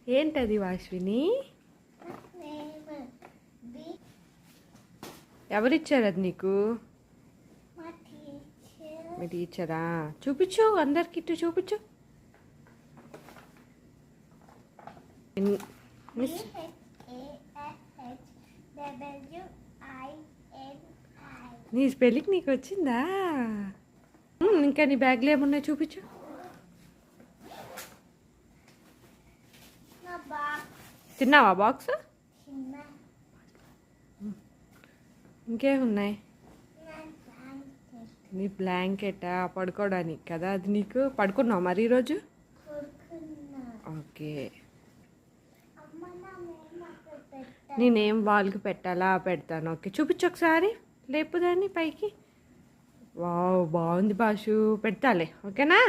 ఏంటది వాష్విని? ఎవరిచ్చారు అది నీకు? మీ టీచరా? చూపించు, అందరికి ఇటు చూపించు. నీ స్పెల్లింగ్ నీకు వచ్చిందా? ఇంకా నీ బ్యాగ్లో ఏమున్నాయి చూపించు. తిన్నావా బాక్స్? ఇంకేమున్నాయి? నీ బ్లాంకెటా పడుకోవడానికి కదా అది? నీకు పడుకున్నావు మరి ఈరోజు? ఓకే. నేనేం వాల్కి పెట్టాలా? పెడతాను. ఓకే, చూపించు ఒకసారి. లేపుదాన్ని పైకి. వావ్, బాగుంది బాషు. పెడతాలే, ఓకేనా?